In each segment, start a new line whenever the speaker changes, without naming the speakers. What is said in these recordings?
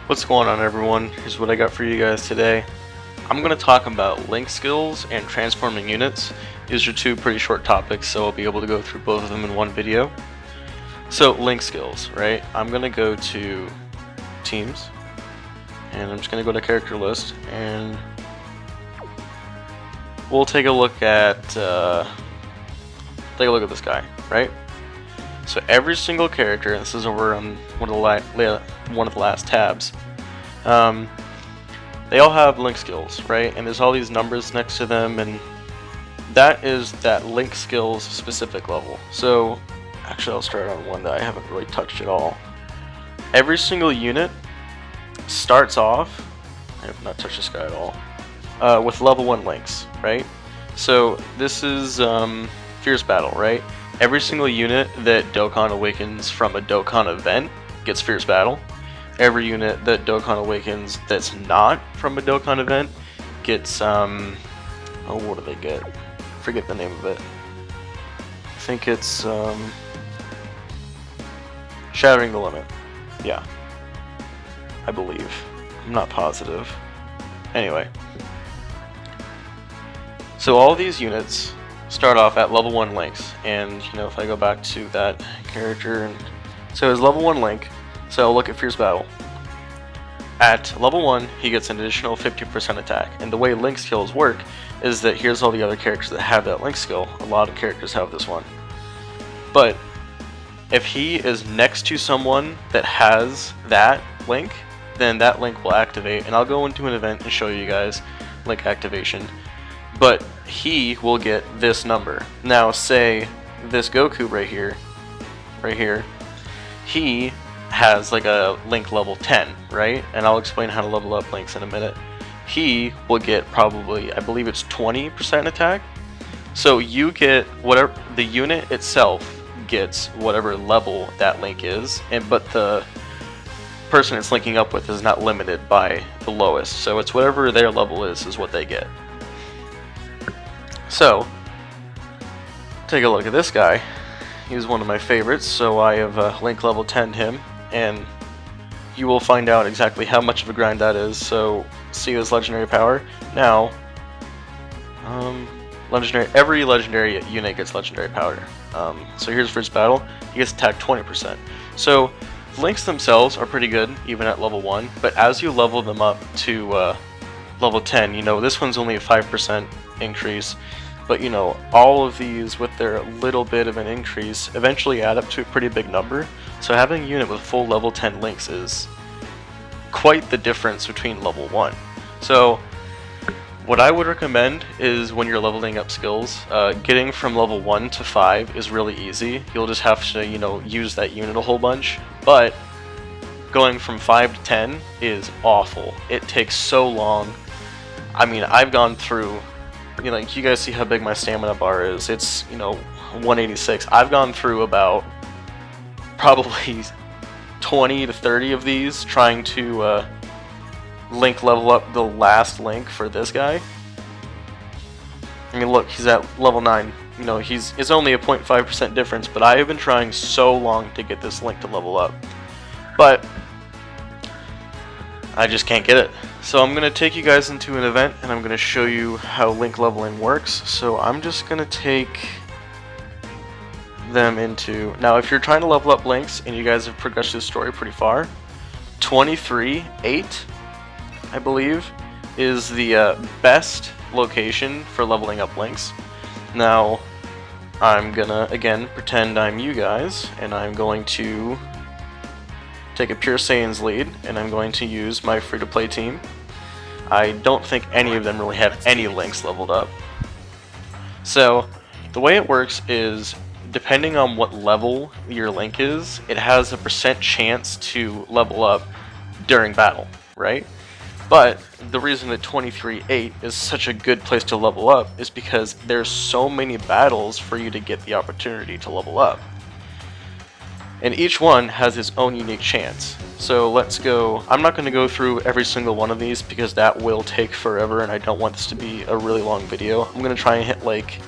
What's going on, everyone? Here's what I got for you guys today. I'm going to talk about link skills and transforming units. These are two pretty short topics, so I'll be able to go through both of them in one video. So link skills, right? I'm going to go to teams, and I'm just going to go to character list, and we'll take a look at this guy, right? So every single character, and this is over on one of the last tabs, they all have link skills, right? And there's all these numbers next to them, and that is that link skills specific level. So actually I'll start on one that I haven't really touched at all. Every single unit starts off, I have not touched this guy at all, with level 1 links, right? So this is Fierce Battle, right? Every single unit that Dokkan awakens from a Dokkan event gets Fierce Battle. Every unit that Dokkan awakens that's not from a Dokkan event gets, oh, what do they get? Forget the name of it. I think it's, Shattering the Limit. Yeah. I believe. I'm not positive. Anyway. So all these units start off at level 1 links, and you know, if I go back to that character, and so it's level 1 link, so I'll look at Fierce Battle. At level 1 he gets an additional 50% attack, and the way link skills work is that here's all the other characters that have that link skill. A lot of characters have this one, but if he is next to someone that has that link, then that link will activate, and I'll go into an event and show you guys link activation. But he will get this number. Now say this Goku right here, he has like a link level 10, right? And I'll explain how to level up links in a minute. He will get probably, I believe it's 20% attack. So you get whatever, the unit itself gets whatever level that link is, but the person it's linking up with is not limited by the lowest. So it's whatever their level is what they get. So, take a look at this guy. He's one of my favorites, so I have link level 10'd him, and you will find out exactly how much of a grind that is. So, see his legendary power. Now, every legendary unit gets legendary power. So here's Fierce Battle. He gets attacked 20%. So, links themselves are pretty good, even at level 1, but as you level them up to level 10, you know, this one's only a 5% increase, but you know, all of these with their little bit of an increase eventually add up to a pretty big number. So having a unit with full level 10 links is quite the difference between level 1. So what I would recommend is when you're leveling up skills, getting from level 1 to 5 is really easy. You'll just have to, you know, use that unit a whole bunch, but going from 5 to 10 is awful. It takes so long. I mean, I've gone through, you know, like, you guys see how big my stamina bar is. It's, you know, 186. I've gone through about probably 20 to 30 of these trying to link level up the last link for this guy. I mean, look, he's at level 9. You know, it's only a 0.5% difference, but I have been trying so long to get this link to level up. But I just can't get it. So I'm going to take you guys into an event, and I'm going to show you how link leveling works. So I'm just going to take them into... Now, if you're trying to level up links, and you guys have progressed this story pretty far, 23.8, I believe, is the best location for leveling up links. Now, I'm going to, again, pretend I'm you guys, and I'm going to take a Pure Saiyan's lead, and I'm going to use my free-to-play team. I don't think any of them really have any links leveled up. So the way it works is, depending on what level your link is, it has a % chance to level up during battle, right? But the reason that 23.8 is such a good place to level up is because there's so many battles for you to get the opportunity to level up. And each one has its own unique chance. So let's go. I'm not going to go through every single one of these because that will take forever, and I don't want this to be a really long video. I'm going to try and hit, like,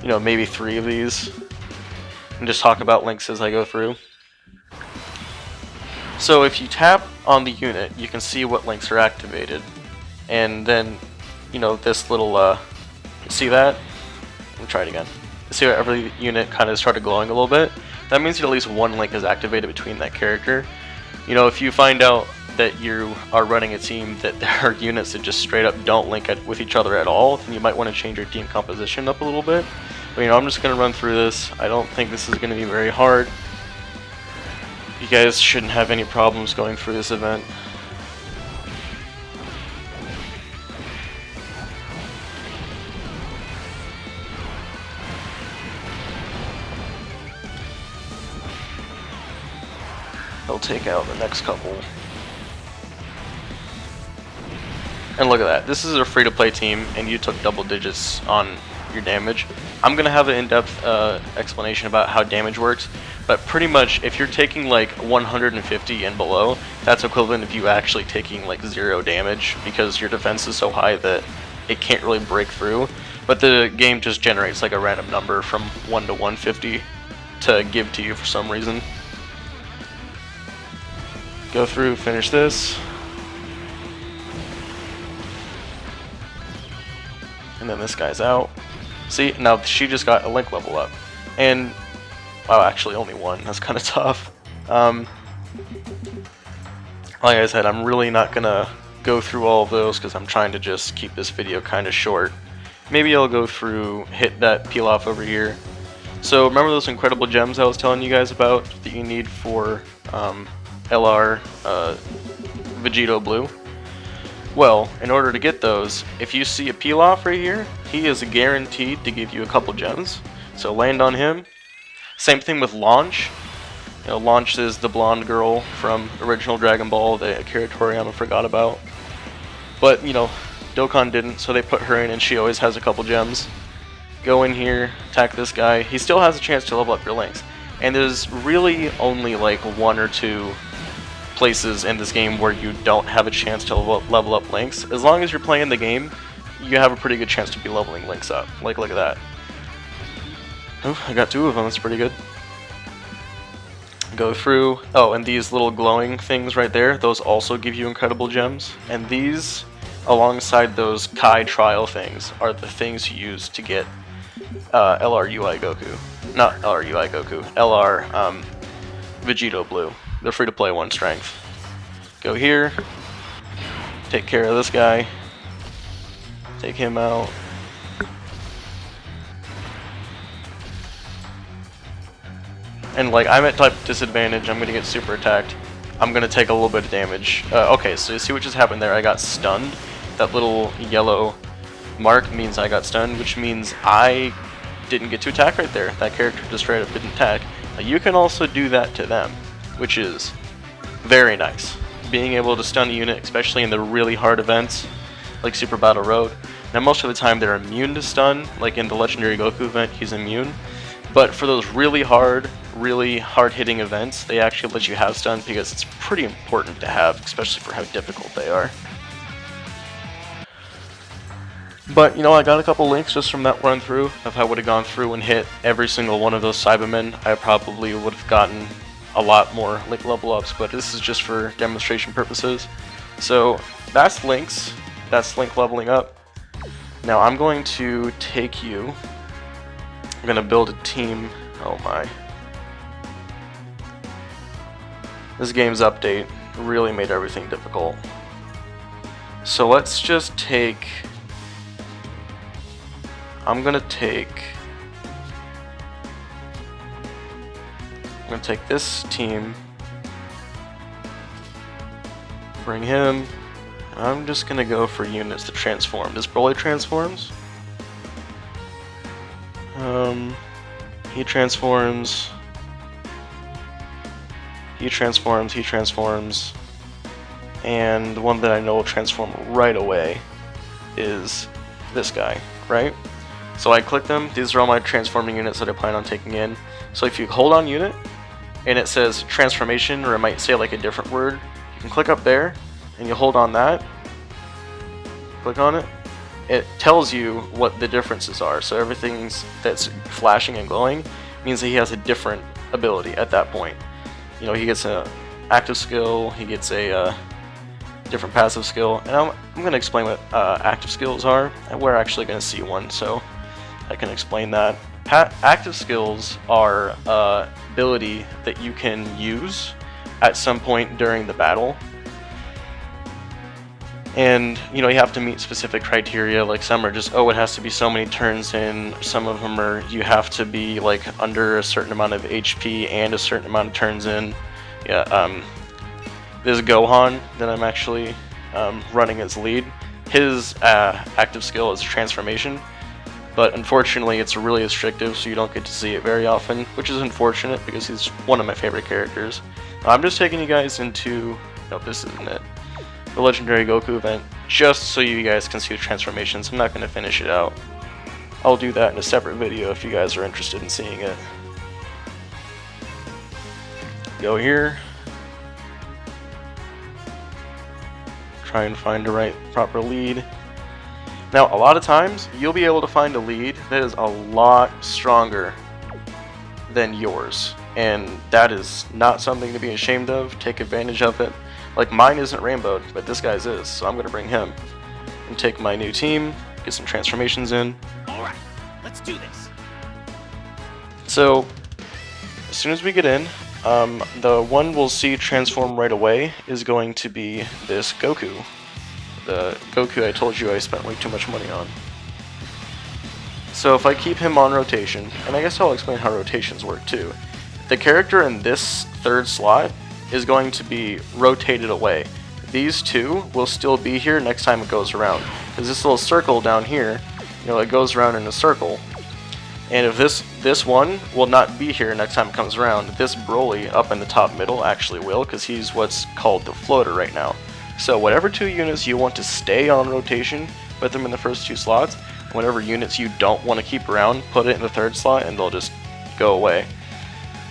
you know, maybe 3 of these and just talk about links as I go through. So if you tap on the unit, you can see what links are activated, and then, you know, this little, see that? Let me try it again. See how every unit kind of started glowing a little bit? That means that at least one link is activated between that character. You know, if you find out that you are running a team that there are units that just straight up don't link with each other at all, then you might want to change your team composition up a little bit. But, you know, I'm just going to run through this. I don't think this is going to be very hard. You guys shouldn't have any problems going through this event. They'll take out the next couple. And look at that. This is a free-to-play team, and you took double digits on your damage. I'm going to have an in-depth explanation about how damage works, but pretty much if you're taking like 150 and below, that's equivalent of you actually taking like 0 damage, because your defense is so high that it can't really break through. But the game just generates like a random number from 1 to 150 to give to you for some reason. Go through, finish this. And then this guy's out. See, now she just got a link level up. And, wow, actually only one. That's kind of tough. Like I said, I'm really not going to go through all of those because I'm trying to just keep this video kind of short. Maybe I'll go through, hit that peel off over here. So remember those incredible gems I was telling you guys about that you need for LR Vegito Blue? Well, in order to get those, if you see a peel off right here, he is guaranteed to give you a couple gems. So land on him. Same thing with Launch. You know, Launch is the blonde girl from original Dragon Ball that Akira Toriyama forgot about. But, you know, Dokkan didn't, so they put her in and she always has a couple gems. Go in here, attack this guy. He still has a chance to level up your links. And there's really only like 1 or 2 places in this game where you don't have a chance to level up links. As long as you're playing the game, you have a pretty good chance to be leveling links up. Like, look at that. Oh, I got 2 of them. That's pretty good. Go through. Oh, and these little glowing things right there, those also give you incredible gems. And these, alongside those Kai trial things, are the things you use to get LR UI Goku. Not LR UI Goku. LR Vegito Blue. The free-to-play 1 strength. Go here. Take care of this guy. Take him out. And like, I'm at type disadvantage. I'm gonna get super attacked. I'm gonna take a little bit of damage. Okay, so you see what just happened there? I got stunned. That little yellow mark means I got stunned, which means I didn't get to attack right there. That character just straight up didn't attack. Now, you can also do that to them, which is very nice. Being able to stun a unit, especially in the really hard events like Super Battle Road. Now most of the time they're immune to stun, like in the Legendary Goku event he's immune. But for those really hard hitting events, they actually let you have stun because it's pretty important to have, especially for how difficult they are. But, you know, I got a couple links just from that run through. If I would have gone through and hit every single one of those Cybermen, I probably would have gotten a lot more link level ups, but this is just for demonstration purposes. So that's links, that's link leveling up. Now I'm going to take you, I'm going to build a team. Oh my. This game's update really made everything difficult. So let's just take, I'm going to take this team, bring him, and I'm just going to go for units to transform. This Broly transforms. He transforms. He transforms, he transforms. And the one that I know will transform right away is this guy, right? So I click them. These are all my transforming units that I plan on taking in. So if you hold on unit, and it says transformation, or it might say like a different word, you can click up there, and you hold on that, click on it, it tells you what the differences are. So everything that's flashing and glowing means that he has a different ability at that point. You know, he gets a active skill, he gets a different passive skill, and I'm going to explain what active skills are, and we're actually going to see one, so I can explain that. Active skills are ability that you can use at some point during the battle, and you know, you have to meet specific criteria. Like some are just, oh, it has to be so many turns in, some of them are you have to be like under a certain amount of HP and a certain amount of turns in. Yeah, this Gohan that I'm actually running as lead, his active skill is transformation, but unfortunately it's really restrictive, so you don't get to see it very often, which is unfortunate because he's one of my favorite characters. I'm just taking you guys into, no, this isn't it, the Legendary Goku event, just so you guys can see the transformations. I'm not going to finish it out. I'll do that in a separate video if you guys are interested in seeing it. Go here. Try and find the proper lead. Now, a lot of times, you'll be able to find a lead that is a lot stronger than yours. And that is not something to be ashamed of. Take advantage of it. Like, mine isn't rainbowed, but this guy's is, so I'm going to bring him. And take my new team, get some transformations in.
Alright, let's do this.
So, as soon as we get in, the one we'll see transform right away is going to be this Goku. The Goku I told you I spent way too much money on. So if I keep him on rotation, and I guess I'll explain how rotations work too. The character in this third slot is going to be rotated away. These two will still be here next time it goes around. Because this little circle down here, you know, it goes around in a circle. And if this one will not be here next time it comes around, this Broly up in the top middle actually will, because he's what's called the floater right now. So whatever two units you want to stay on rotation, put them in the first two slots. Whatever units you don't want to keep around, put it in the third slot, and they'll just go away.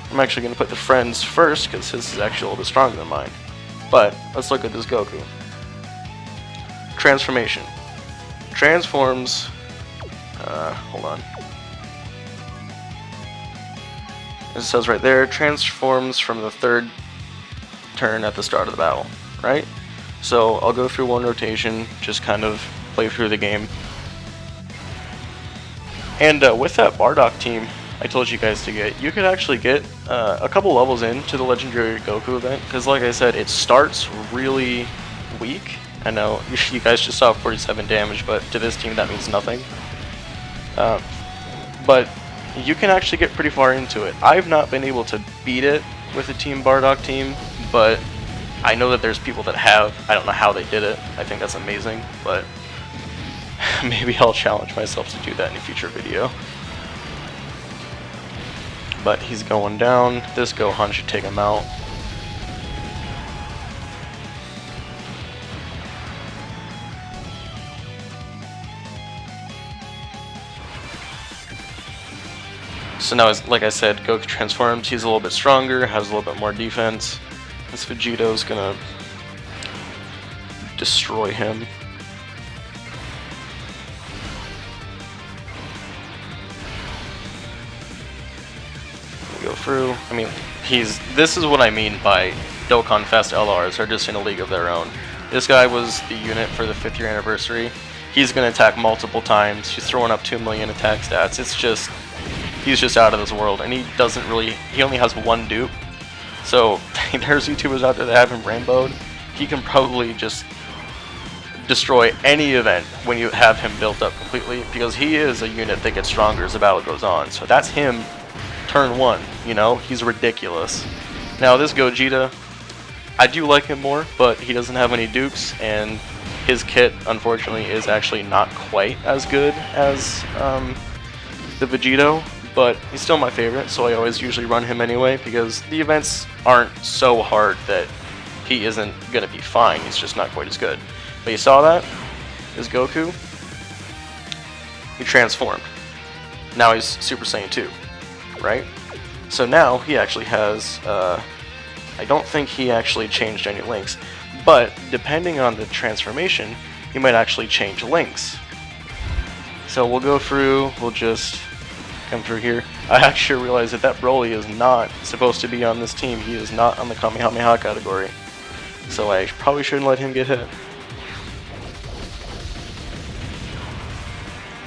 I'm actually going to put the friends first, because his is actually a little bit stronger than mine. But let's look at this Goku. Transformation. Transforms. Hold on. As it says right there, transforms from the third turn at the start of the battle, right? So I'll go through one rotation, just kind of play through the game. And with that Bardock team I told you guys to get, you could actually get a couple levels into the Legendary Goku event, because like I said, it starts really weak. I know you guys just saw 47 damage, but to this team that means nothing. But you can actually get pretty far into it. I've not been able to beat it with a Team Bardock team, but I know that there's people that have. I don't know how they did it. I think that's amazing, but maybe I'll challenge myself to do that in a future video. But he's going down. This Gohan should take him out. So now, like I said, Goku transforms. He's a little bit stronger, has a little bit more defense. This Vegeto's gonna destroy him. Go through. I mean, this is what I mean by Dokkan Fest LRs are just in a league of their own. This guy was the unit for the 5th year anniversary. He's gonna attack multiple times. He's throwing up 2 million attack stats. It's just, he's just out of this world, and he only has one dupe. So there's YouTubers out there that have him rainbowed. He can probably just destroy any event when you have him built up completely, because he is a unit that gets stronger as the battle goes on. So that's him turn 1, you know, he's ridiculous. Now this Gogeta, I do like him more, but he doesn't have any dukes, and his kit unfortunately is actually not quite as good as the Vegito, but he's still my favorite, so I always usually run him anyway, because the events aren't so hard that he isn't gonna be fine. He's just not quite as good. But you saw that? This Goku, he transformed. Now he's Super Saiyan 2, right? So now he actually has, I don't think he actually changed any links, but depending on the transformation, he might actually change links. So we'll go through, we'll just come through here. I actually realized that Broly is not supposed to be on this team. He is not on the Kamehameha category. So I probably shouldn't let him get hit.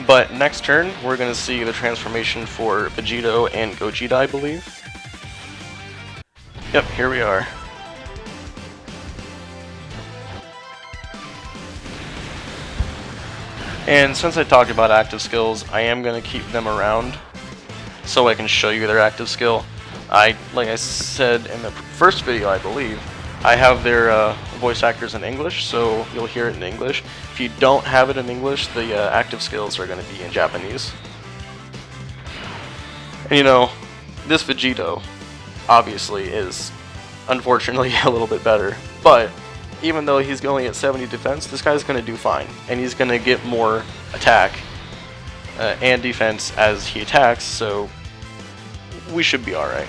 But next turn, we're going to see the transformation for Vegito and Gogeta, I believe. Yep, here we are. And since I talked about active skills, I am going to keep them around so I can show you their active skill. Like I said in the first video, I believe, I have their voice actors in English, so you'll hear it in English. If you don't have it in English, the active skills are going to be in Japanese. And you know, this Vegito obviously is unfortunately a little bit better, but even though he's only at 70 defense, this guy's going to do fine, and he's going to get more attack and defense as he attacks, so we should be alright.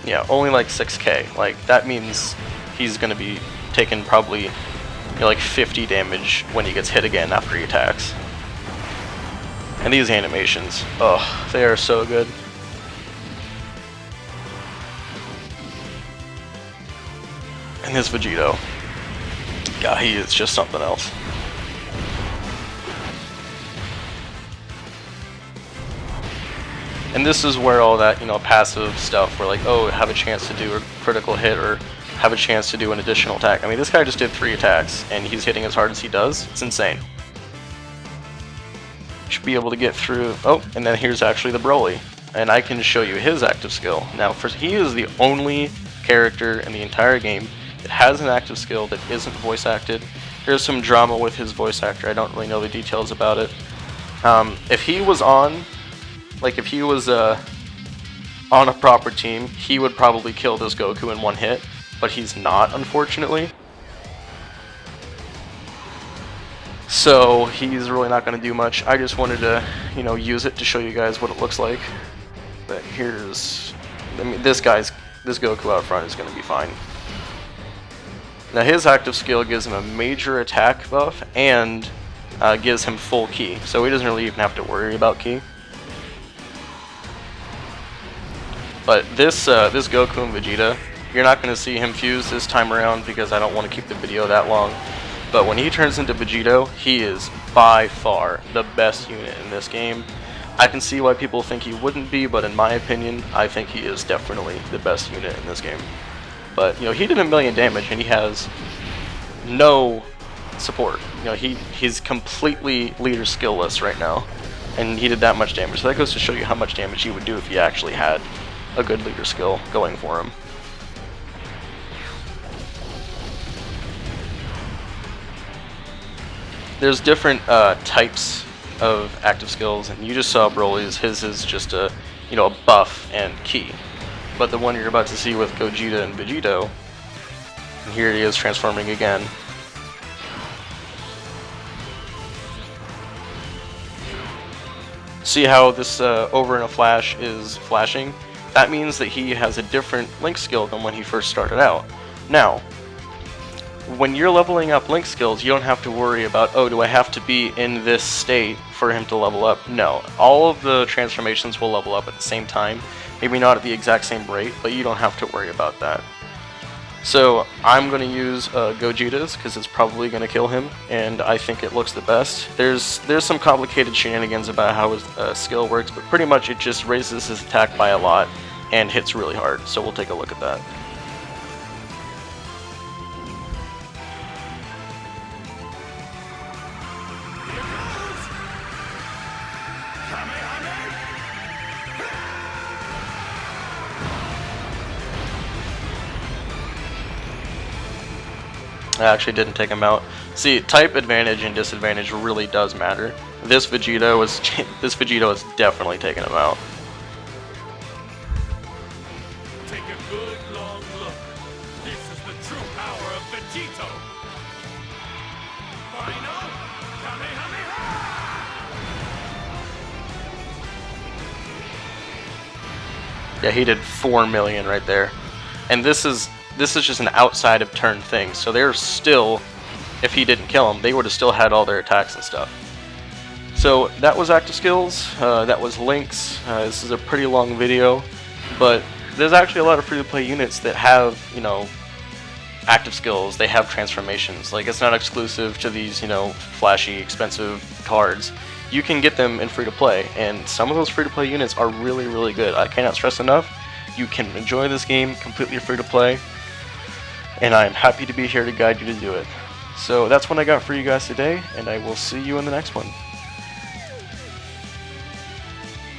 Yeah, only like 6k. Like, that means he's going to be taking probably, you know, like 50 damage when he gets hit again after he attacks. And these animations, oh, they are so good. And this Vegito, yeah, he is just something else. And this is where all that, you know, passive stuff, where like, oh, have a chance to do a critical hit or have a chance to do an additional attack. I mean, this guy just did 3 attacks and he's hitting as hard as he does. It's insane. Should be able to get through. Oh, and then here's actually the Broly, and I can show you his active skill. Now, first, he is the only character in the entire game that has an active skill that isn't voice acted. There's some drama with his voice actor. I don't really know the details about it. If he was on, like if he was on a proper team, he would probably kill this Goku in one hit, but he's not, unfortunately. So he's really not going to do much. I just wanted to, you know, use it to show you guys what it looks like. But here's, I mean, this Goku out front is going to be fine. Now his active skill gives him a major attack buff and gives him full ki, so he doesn't really even have to worry about ki. But this Goku and Vegeta, you're not going to see him fuse this time around because I don't want to keep the video that long. But when he turns into Vegito, he is by far the best unit in this game. I can see why people think he wouldn't be, but in my opinion, I think he is definitely the best unit in this game. But, you know, he did 1,000,000 damage and he has no support. You know, he's completely leader skillless right now, and he did that much damage. So that goes to show you how much damage he would do if he actually had a good leader skill going for him. There's different types of active skills, and you just saw Broly's. His is just a, you know, a buff and ki. But the one you're about to see with Gogeta and Vegito, and here he is transforming again. See how this over in a flash is flashing? That means that he has a different Link skill than when he first started out. Now, when you're leveling up Link skills, you don't have to worry about, oh, do I have to be in this state for him to level up? No. All of the transformations will level up at the same time. Maybe not at the exact same rate, but you don't have to worry about that. So I'm going to use Gogeta's because it's probably going to kill him, and I think it looks the best. There's some complicated shenanigans about how his skill works, but pretty much it just raises his attack by a lot and hits really hard. So we'll take a look at that. I actually didn't take him out. See, type advantage and disadvantage really does matter. This Vegito is definitely taking him out.
Take a good long look. This is the true power of Vegito. Final Kamehameha!
Yeah, he did 4 million right there. And this is just an outside of turn thing, so they're still, if he didn't kill him, they would have still had all their attacks and stuff. So that was active skills, that was links. This is a pretty long video, but there's actually a lot of free-to-play units that have, you know, active skills. They have transformations. Like, it's not exclusive to these, you know, flashy, expensive cards. You can get them in free-to-play, and some of those free-to-play units are really, really good. I cannot stress enough. You can enjoy this game completely free-to-play, and I'm happy to be here to guide you to do it. So that's what I got for you guys today, and I will see you in the next one.